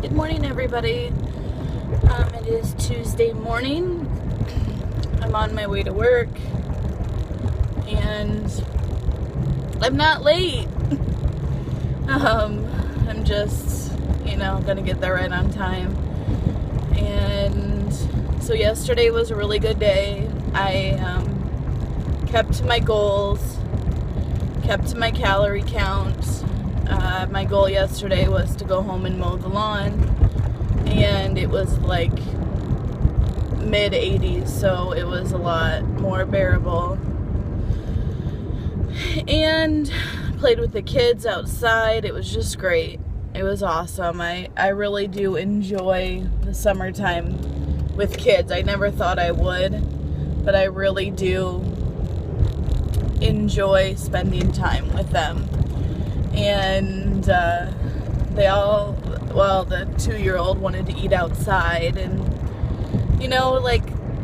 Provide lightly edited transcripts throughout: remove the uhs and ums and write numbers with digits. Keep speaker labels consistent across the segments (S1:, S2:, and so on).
S1: Good morning, everybody. It is Tuesday morning. I'm on my way to work, and I'm not late. I'm just, gonna get there right on time. And so yesterday was a really good day. I kept to my goals, kept to my calorie count. My goal yesterday was to go home and mow the lawn, and it was like mid 80s, so it was a lot more bearable. And played with the kids outside. It was just great. It was awesome. I really do enjoy the summertime with kids. I never thought I would, but I really do enjoy spending time with them. And the 2-year-old wanted to eat outside, and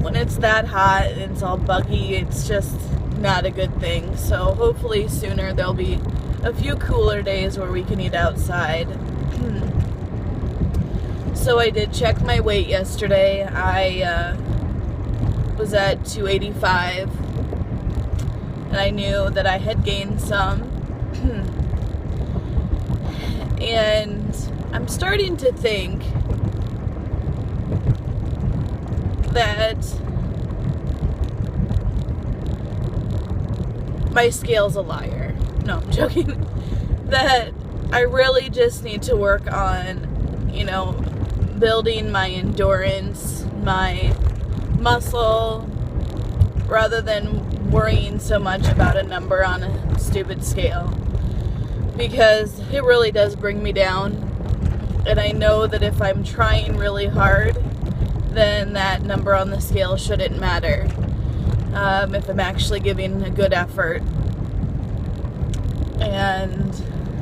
S1: when it's that hot and it's all buggy, it's just not a good thing. So hopefully sooner there'll be a few cooler days where we can eat outside. So I did check my weight yesterday. I was at 285, and I knew that I had gained some. And I'm starting to think that my scale's a liar. No, I'm joking. That I really just need to work on, building my endurance, my muscle, rather than worrying so much about a number on a stupid scale. Because it really does bring me down. And I know that if I'm trying really hard, then that number on the scale shouldn't matter. If I'm actually giving a good effort. And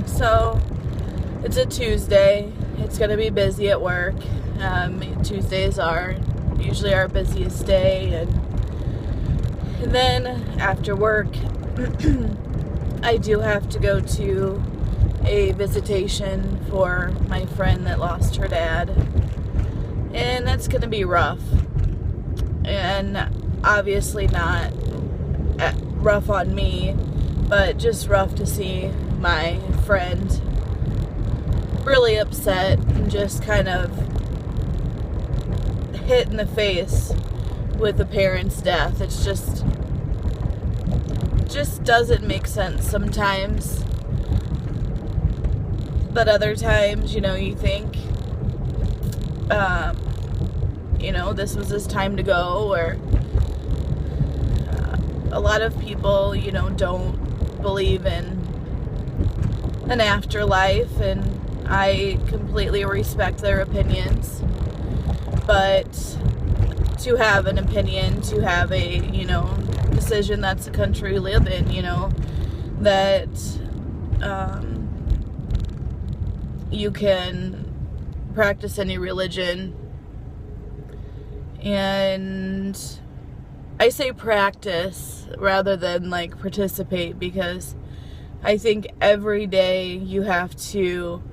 S1: so it's a Tuesday. It's going to be busy at work. Tuesdays are usually our busiest day. And then after work, I do have to go to a visitation for my friend that lost her dad. And that's going to be rough. And obviously not rough on me, but just rough to see my friend really upset and just kind of hit in the face with a parent's death. It's just doesn't make sense sometimes. But other times, you think, this was his time to go, or a lot of people, don't believe in an afterlife, and I completely respect their opinions. But to have an opinion, to have a, decision, that's the country we live in, that you can practice any religion. And I say practice rather than participate, because I think every day you have to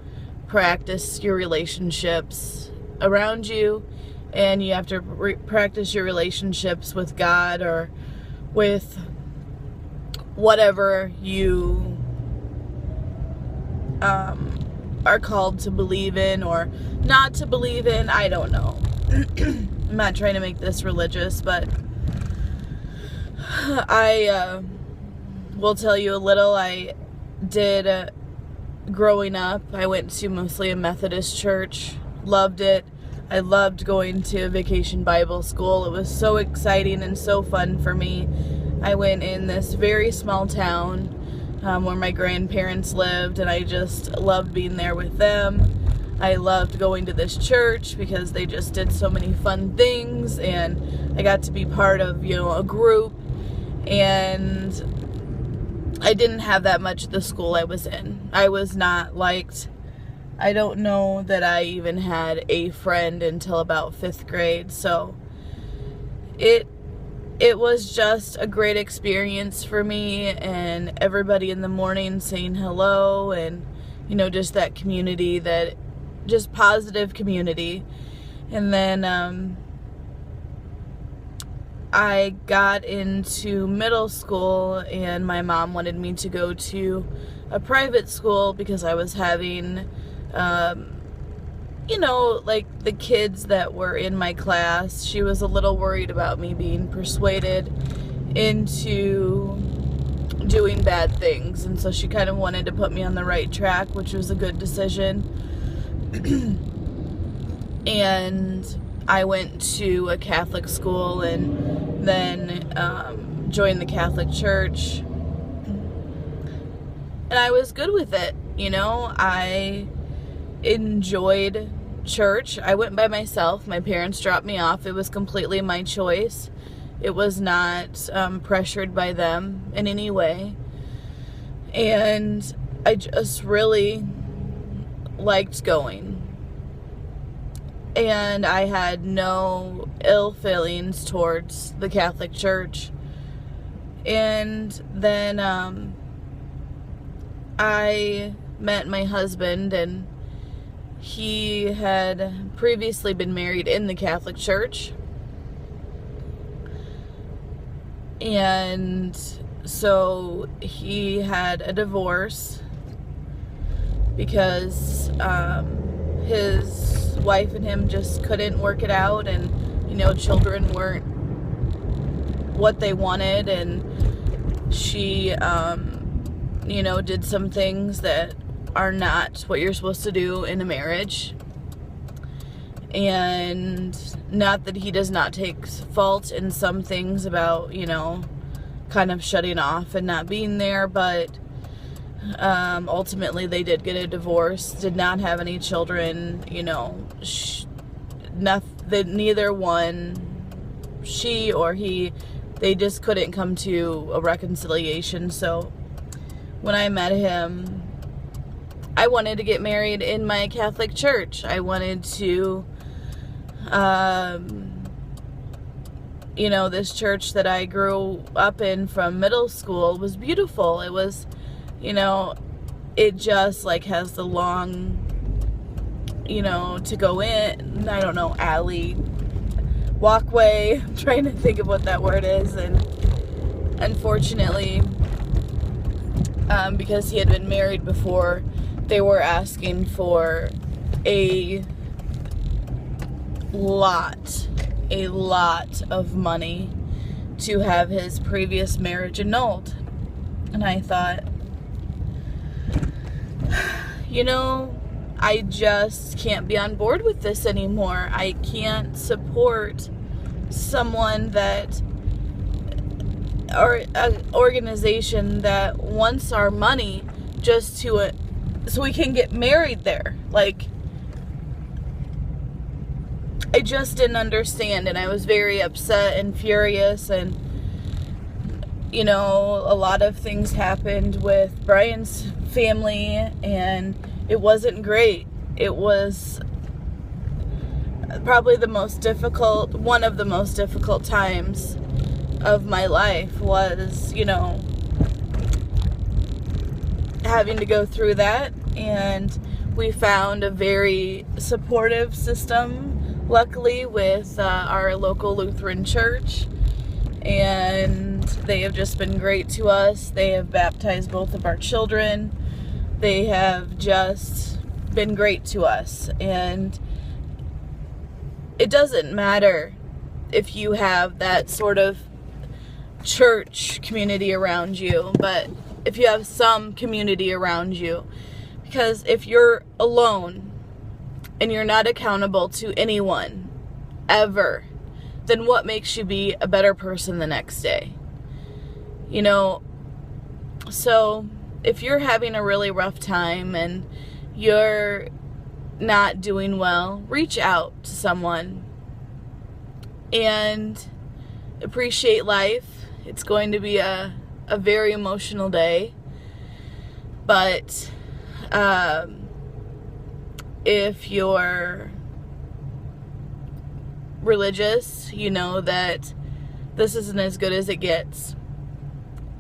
S1: practice your relationships around you, and you have to practice your relationships with God, or with whatever you are called to believe in or not to believe in. I don't know. I'm not trying to make this religious, but I will tell you a little. I did, growing up, I went to mostly a Methodist church. Loved it. I loved going to Vacation Bible School. It was so exciting and so fun for me. I went in this very small town where my grandparents lived, and I just loved being there with them. I loved going to this church because they just did so many fun things, and I got to be part of, a group. And I didn't have that much at the school I was in. I was not liked. I don't know that I even had a friend until about 5th grade. So it was just a great experience for me, and everybody in the morning saying hello, and just that community that just positive community. And then I got into middle school, and my mom wanted me to go to a private school because I was having, like the kids that were in my class, she was a little worried about me being persuaded into doing bad things. And so she kind of wanted to put me on the right track, which was a good decision. And I went to a Catholic school and then joined the Catholic Church. And I was good with it. I enjoyed church. I went by myself. My parents dropped me off. It was completely my choice. It was not pressured by them in any way. And I just really liked going. And I had no ill feelings towards the Catholic Church. And then I met my husband, and he had previously been married in the Catholic Church. And so he had a divorce because his wife and him just couldn't work it out, and children weren't what they wanted, and she did some things that are not what you're supposed to do in a marriage. And not that he does not take fault in some things about kind of shutting off and not being there, but ultimately they did get a divorce, did not have any children. Neither one, she or he, they just couldn't come to a reconciliation. So when I met him, I wanted to get married in my Catholic church. I wanted to, this church that I grew up in from middle school was beautiful. It was, it just has the long, to go in, I don't know, alley, walkway. I'm trying to think of what that word is. And unfortunately, because he had been married before, they were asking for a lot of money to have his previous marriage annulled. And I thought, I just can't be on board with this anymore. I can't support someone that, or an organization that wants our money just so we can get married there. I just didn't understand, and I was very upset and furious, and a lot of things happened with Brian's family, and it wasn't great. It was probably one of the most difficult times of my life was, having to go through that. And we found a very supportive system, luckily, with our local Lutheran church. And they have just been great to us. They have baptized both of our children. They have just been great to us. And it doesn't matter if you have that sort of church community around you, but if you have some community around you, because if you're alone and you're not accountable to anyone ever, then what makes you be a better person the next day? So if you're having a really rough time and you're not doing well, reach out to someone and appreciate life. It's going to be a very emotional day, but if you're religious, you know that this isn't as good as it gets.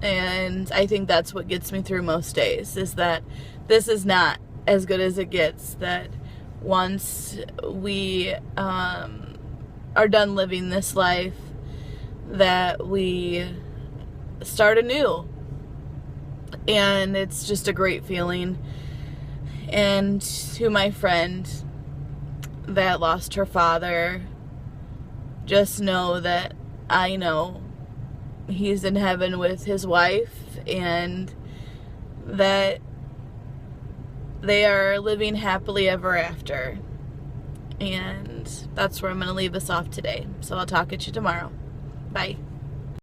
S1: And I think that's what gets me through most days, is that this is not as good as it gets, that once we are done living this life, that we start anew. And it's just a great feeling. And to my friend that lost her father, just know that I know he's in heaven with his wife, and that they are living happily ever after. And that's where I'm going to leave us off today. So I'll talk at you tomorrow. Bye.